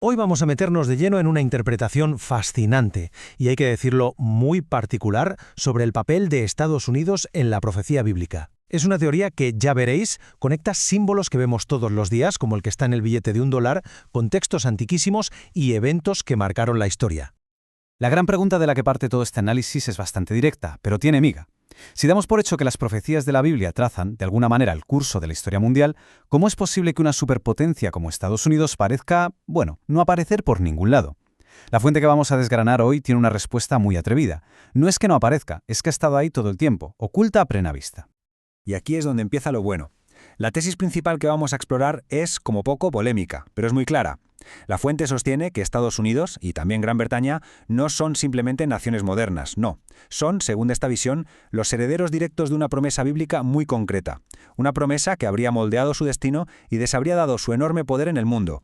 Hoy vamos a meternos de lleno en una interpretación fascinante, y hay que decirlo muy particular, sobre el papel de Estados Unidos en la profecía bíblica. Es una teoría que, ya veréis, conecta símbolos que vemos todos los días, como el que está en el billete de $1, con textos antiquísimos y eventos que marcaron la historia. La gran pregunta de la que parte todo este análisis es bastante directa, pero tiene miga. Si damos por hecho que las profecías de la Biblia trazan, de alguna manera, el curso de la historia mundial, ¿cómo es posible que una superpotencia como Estados Unidos parezca, no aparecer por ningún lado? La fuente que vamos a desgranar hoy tiene una respuesta muy atrevida. No es que no aparezca, es que ha estado ahí todo el tiempo, oculta a plena vista. Y aquí es donde empieza lo bueno. La tesis principal que vamos a explorar es, como poco, polémica, pero es muy clara. La fuente sostiene que Estados Unidos, y también Gran Bretaña, no son simplemente naciones modernas, no. Son, según esta visión, los herederos directos de una promesa bíblica muy concreta. Una promesa que habría moldeado su destino y les habría dado su enorme poder en el mundo.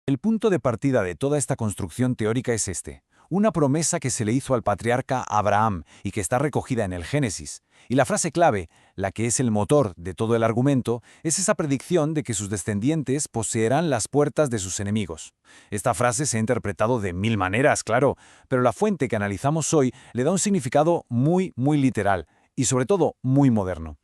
El punto de partida de toda esta construcción teórica es este. Una promesa que se le hizo al patriarca Abraham y que está recogida en el Génesis. Y la frase clave, la que es el motor de todo el argumento, es esa predicción de que sus descendientes poseerán las puertas de sus enemigos. Esta frase se ha interpretado de mil maneras, claro, pero la fuente que analizamos hoy le da un significado muy literal y sobre todo muy moderno.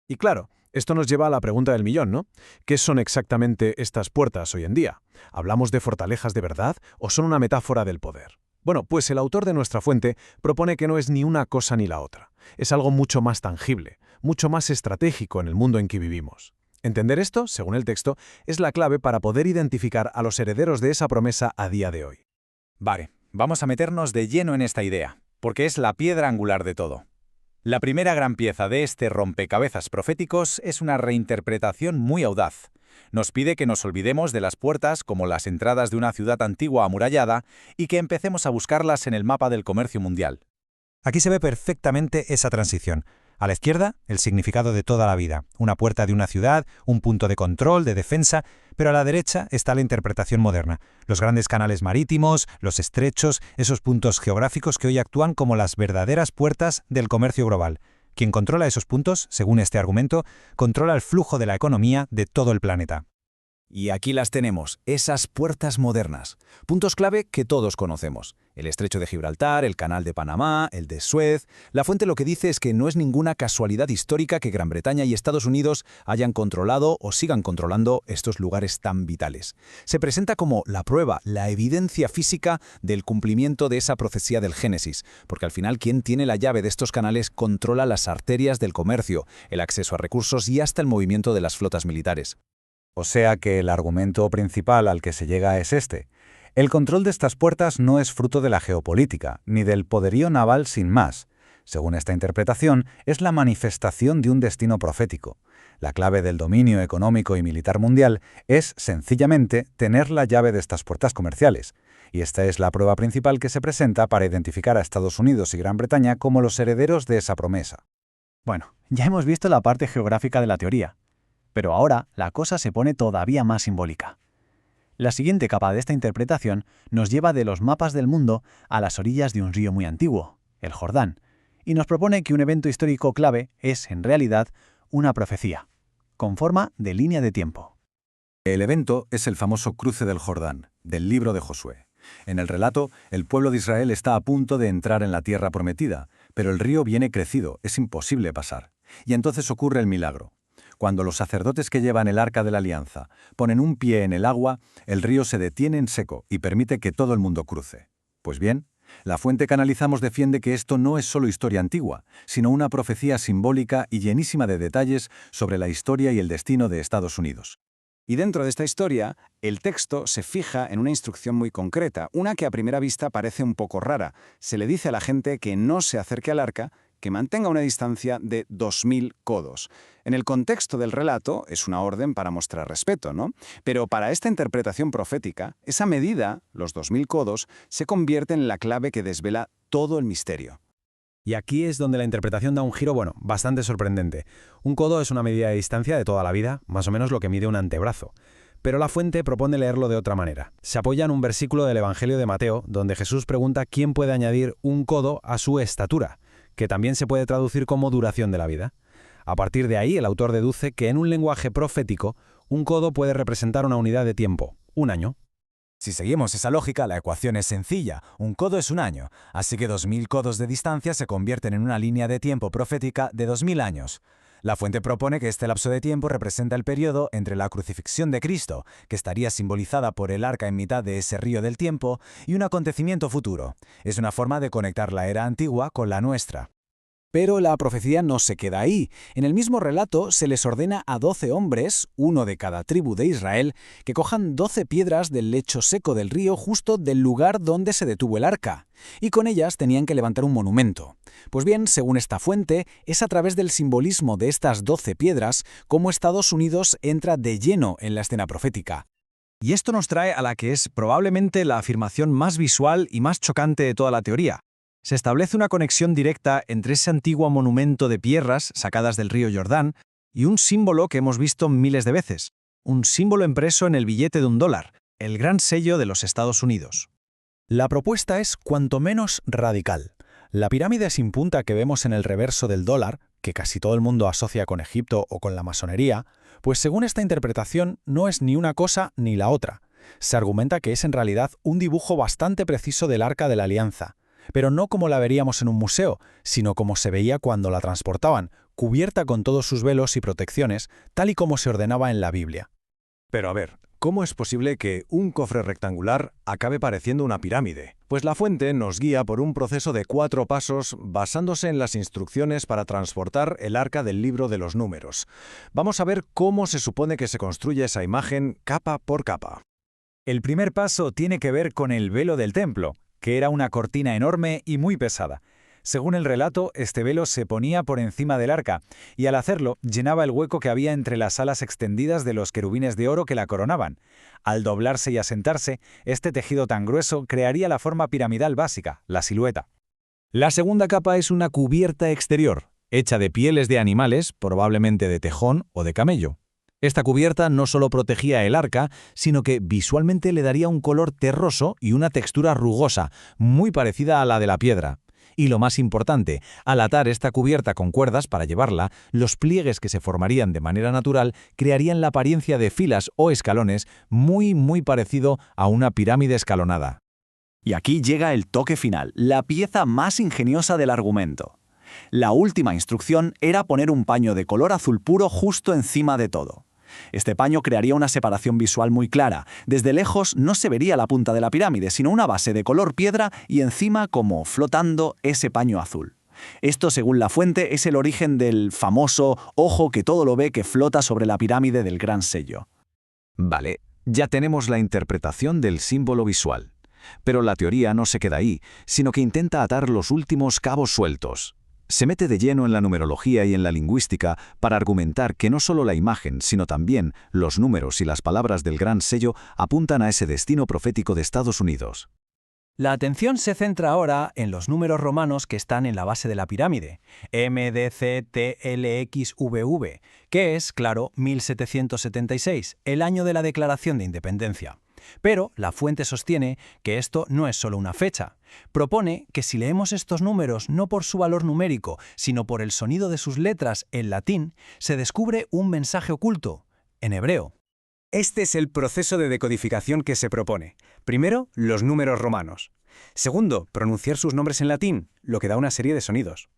Y claro, esto nos lleva a la pregunta del millón, ¿no? ¿Qué son exactamente estas puertas hoy en día? ¿Hablamos de fortalezas de verdad o son una metáfora del poder? Bueno, pues el autor de nuestra fuente propone que no es ni una cosa ni la otra. Es algo mucho más tangible, mucho más estratégico en el mundo en que vivimos. Entender esto, según el texto, es la clave para poder identificar a los herederos de esa promesa a día de hoy. Vale, vamos a meternos de lleno en esta idea, porque es la piedra angular de todo. La primera gran pieza de este rompecabezas proféticos es una reinterpretación muy audaz. Nos pide que nos olvidemos de las puertas como las entradas de una ciudad antigua amurallada y que empecemos a buscarlas en el mapa del comercio mundial. Aquí se ve perfectamente esa transición. A la izquierda, el significado de toda la vida, una puerta de una ciudad, un punto de control, de defensa, pero a la derecha está la interpretación moderna, los grandes canales marítimos, los estrechos, esos puntos geográficos que hoy actúan como las verdaderas puertas del comercio global. Quien controla esos puntos, según este argumento, controla el flujo de la economía de todo el planeta. Y aquí las tenemos, esas puertas modernas. Puntos clave que todos conocemos. El Estrecho de Gibraltar, el Canal de Panamá, el de Suez. La fuente lo que dice es que no es ninguna casualidad histórica que Gran Bretaña y Estados Unidos hayan controlado o sigan controlando estos lugares tan vitales. Se presenta como la prueba, la evidencia física del cumplimiento de esa profecía del Génesis, porque al final quien tiene la llave de estos canales controla las arterias del comercio, el acceso a recursos y hasta el movimiento de las flotas militares. O sea que el argumento principal al que se llega es este. El control de estas puertas no es fruto de la geopolítica, ni del poderío naval sin más. Según esta interpretación, es la manifestación de un destino profético. La clave del dominio económico y militar mundial es, sencillamente, tener la llave de estas puertas comerciales. Y esta es la prueba principal que se presenta para identificar a Estados Unidos y Gran Bretaña como los herederos de esa promesa. Bueno, ya hemos visto la parte geográfica de la teoría. Pero ahora la cosa se pone todavía más simbólica. La siguiente capa de esta interpretación nos lleva de los mapas del mundo a las orillas de un río muy antiguo, el Jordán, y nos propone que un evento histórico clave es, en realidad, una profecía, con forma de línea de tiempo. El evento es el famoso cruce del Jordán, del libro de Josué. En el relato, el pueblo de Israel está a punto de entrar en la tierra prometida, pero el río viene crecido, es imposible pasar. Y entonces ocurre el milagro. Cuando los sacerdotes que llevan el arca de la alianza ponen un pie en el agua, el río se detiene en seco y permite que todo el mundo cruce. Pues bien, la fuente que analizamos defiende que esto no es solo historia antigua, sino una profecía simbólica y llenísima de detalles sobre la historia y el destino de Estados Unidos. Y dentro de esta historia, el texto se fija en una instrucción muy concreta, una que a primera vista parece un poco rara. Se le dice a la gente que no se acerque al arca, que mantenga una distancia de 2000 codos. En el contexto del relato es una orden para mostrar respeto, ¿no? Pero para esta interpretación profética, esa medida, los 2000 codos, se convierte en la clave que desvela todo el misterio. Y aquí es donde la interpretación da un giro, bastante sorprendente. Un codo es una medida de distancia de toda la vida, más o menos lo que mide un antebrazo. Pero la fuente propone leerlo de otra manera. Se apoya en un versículo del Evangelio de Mateo, donde Jesús pregunta quién puede añadir un codo a su estatura, que también se puede traducir como duración de la vida. A partir de ahí, el autor deduce que en un lenguaje profético, un codo puede representar una unidad de tiempo, un año. Si seguimos esa lógica, la ecuación es sencilla. Un codo es un año, así que 2000 codos de distancia se convierten en una línea de tiempo profética de 2000 años. La fuente propone que este lapso de tiempo representa el periodo entre la crucifixión de Cristo, que estaría simbolizada por el arca en mitad de ese río del tiempo, y un acontecimiento futuro. Es una forma de conectar la era antigua con la nuestra. Pero la profecía no se queda ahí. En el mismo relato se les ordena a 12 hombres, uno de cada tribu de Israel, que cojan 12 piedras del lecho seco del río justo del lugar donde se detuvo el arca, y con ellas tenían que levantar un monumento. Pues bien, según esta fuente, es a través del simbolismo de estas 12 piedras como Estados Unidos entra de lleno en la escena profética. Y esto nos trae a la que es probablemente la afirmación más visual y más chocante de toda la teoría. Se establece una conexión directa entre ese antiguo monumento de piedras sacadas del río Jordán y un símbolo que hemos visto miles de veces, un símbolo impreso en el billete de $1, el gran sello de los Estados Unidos. La propuesta es cuanto menos radical. La pirámide sin punta que vemos en el reverso del dólar, que casi todo el mundo asocia con Egipto o con la masonería, pues según esta interpretación no es ni una cosa ni la otra. Se argumenta que es en realidad un dibujo bastante preciso del Arca de la Alianza, pero no como la veríamos en un museo, sino como se veía cuando la transportaban, cubierta con todos sus velos y protecciones, tal y como se ordenaba en la Biblia. Pero a ver, ¿cómo es posible que un cofre rectangular acabe pareciendo una pirámide? Pues la fuente nos guía por un proceso de 4 pasos basándose en las instrucciones para transportar el arca del libro de los números. Vamos a ver cómo se supone que se construye esa imagen capa por capa. El primer paso tiene que ver con el velo del templo, que era una cortina enorme y muy pesada. Según el relato, este velo se ponía por encima del arca, y al hacerlo llenaba el hueco que había entre las alas extendidas de los querubines de oro que la coronaban. Al doblarse y asentarse, este tejido tan grueso crearía la forma piramidal básica, la silueta. La segunda capa es una cubierta exterior, hecha de pieles de animales, probablemente de tejón o de camello. Esta cubierta no solo protegía el arca, sino que visualmente le daría un color terroso y una textura rugosa, muy parecida a la de la piedra. Y lo más importante, al atar esta cubierta con cuerdas para llevarla, los pliegues que se formarían de manera natural crearían la apariencia de filas o escalones muy parecido a una pirámide escalonada. Y aquí llega el toque final, la pieza más ingeniosa del argumento. La última instrucción era poner un paño de color azul puro justo encima de todo. Este paño crearía una separación visual muy clara. Desde lejos no se vería la punta de la pirámide, sino una base de color piedra y encima como flotando ese paño azul. Esto, según la fuente, es el origen del famoso ojo que todo lo ve que flota sobre la pirámide del gran sello. Vale, ya tenemos la interpretación del símbolo visual. Pero la teoría no se queda ahí, sino que intenta atar los últimos cabos sueltos. Se mete de lleno en la numerología y en la lingüística para argumentar que no solo la imagen, sino también los números y las palabras del gran sello apuntan a ese destino profético de Estados Unidos. La atención se centra ahora en los números romanos que están en la base de la pirámide, MDCTLXVV, que es, claro, 1776, el año de la Declaración de Independencia. Pero la fuente sostiene que esto no es solo una fecha. Propone que si leemos estos números no por su valor numérico, sino por el sonido de sus letras en latín, se descubre un mensaje oculto, en hebreo. Este es el proceso de decodificación que se propone. Primero, los números romanos. Segundo, pronunciar sus nombres en latín, lo que da una serie de sonidos.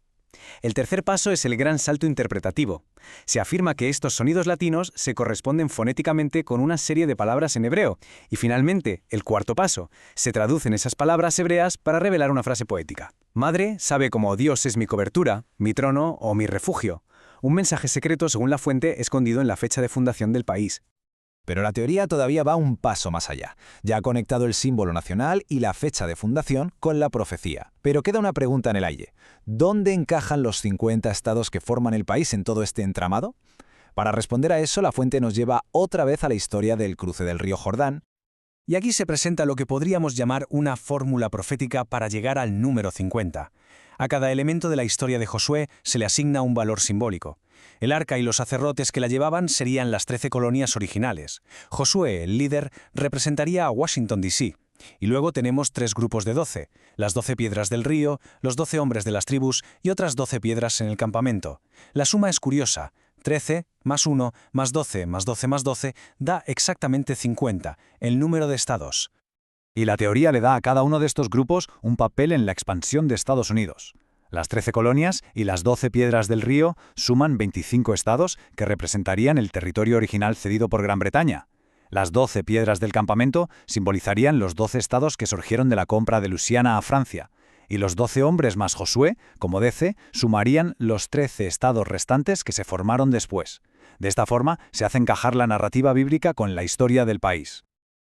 El tercer paso es el gran salto interpretativo. Se afirma que estos sonidos latinos se corresponden fonéticamente con una serie de palabras en hebreo. Y finalmente, el cuarto paso, se traducen esas palabras hebreas para revelar una frase poética. Madre sabe como Dios es mi cobertura, mi trono o mi refugio. Un mensaje secreto según la fuente escondido en la fecha de fundación del país. Pero la teoría todavía va un paso más allá. Ya ha conectado el símbolo nacional y la fecha de fundación con la profecía. Pero queda una pregunta en el aire. ¿Dónde encajan los 50 estados que forman el país en todo este entramado? Para responder a eso, la fuente nos lleva otra vez a la historia del cruce del río Jordán. Y aquí se presenta lo que podríamos llamar una fórmula profética para llegar al número 50. A cada elemento de la historia de Josué se le asigna un valor simbólico. El arca y los sacerdotes que la llevaban serían las 13 colonias originales. Josué, el líder, representaría a Washington, D.C. Y luego tenemos 3 grupos de 12, las 12 piedras del río, los 12 hombres de las tribus y otras 12 piedras en el campamento. La suma es curiosa. 13 más 1 más 12 más 12 más 12 da exactamente 50, el número de estados. Y la teoría le da a cada uno de estos grupos un papel en la expansión de Estados Unidos. Las 13 colonias y las 12 piedras del río suman 25 estados que representarían el territorio original cedido por Gran Bretaña. Las 12 piedras del campamento simbolizarían los 12 estados que surgieron de la compra de Luisiana a Francia, y los 12 hombres más Josué, como DC, sumarían los 13 estados restantes que se formaron después. De esta forma se hace encajar la narrativa bíblica con la historia del país.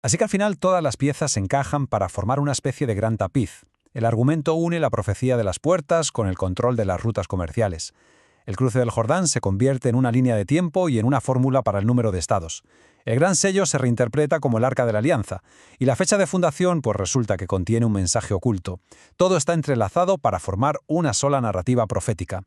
Así que al final todas las piezas se encajan para formar una especie de gran tapiz. El argumento une la profecía de las puertas con el control de las rutas comerciales. El cruce del Jordán se convierte en una línea de tiempo y en una fórmula para el número de estados. El gran sello se reinterpreta como el Arca de la Alianza, y la fecha de fundación pues resulta que contiene un mensaje oculto. Todo está entrelazado para formar una sola narrativa profética.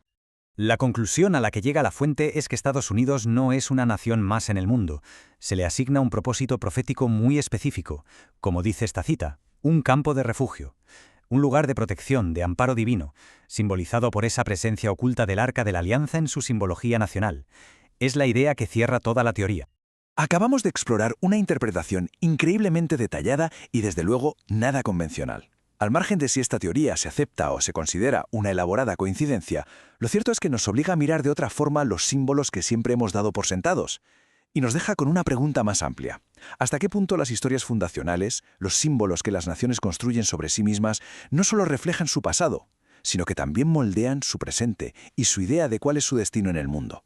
La conclusión a la que llega la fuente es que Estados Unidos no es una nación más en el mundo. Se le asigna un propósito profético muy específico, como dice esta cita, un campo de refugio. Un lugar de protección, de amparo divino, simbolizado por esa presencia oculta del Arca de la Alianza en su simbología nacional. Es la idea que cierra toda la teoría. Acabamos de explorar una interpretación increíblemente detallada y desde luego nada convencional. Al margen de si esta teoría se acepta o se considera una elaborada coincidencia, lo cierto es que nos obliga a mirar de otra forma los símbolos que siempre hemos dado por sentados. Y nos deja con una pregunta más amplia. ¿Hasta qué punto las historias fundacionales, los símbolos que las naciones construyen sobre sí mismas, no solo reflejan su pasado, sino que también moldean su presente y su idea de cuál es su destino en el mundo?